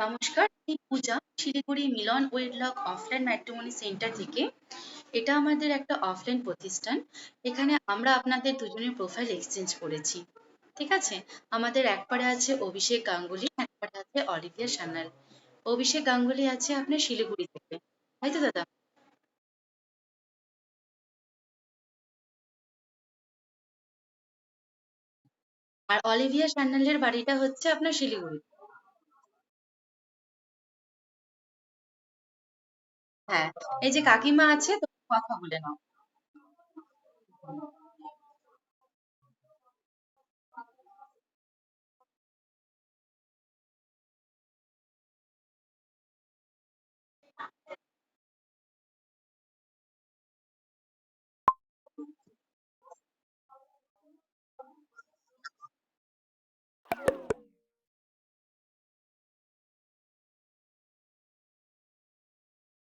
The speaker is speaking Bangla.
নমস্কার, আমি পূজা শিলিগুড়ি মিলন ওয়েডলক অফলাইন ম্যাট্রিমনি সেন্টার থেকে। এটা আমাদের একটা অফলাইন প্রতিষ্ঠান। এখানে আমরা আপনাদের দুজনের প্রোফাইল এক্সচেঞ্জ করেছি। ঠিক আছে? আমাদের এক পারে আছে অভিষেক গাঙ্গুলি, এক পারে আছে অলিভিয়া সান্যাল। অভিষেক গাঙ্গুলি আছে আপনার শিলিগুড়ি থেকে, তাই তো দাদা? আর অলিভিয়া সান্যালের বাড়িটা হচ্ছে আপনার শিলিগুড়ি। হ্যাঁ, এই যে কাকিমা আছে, তো কথা বলে নাও।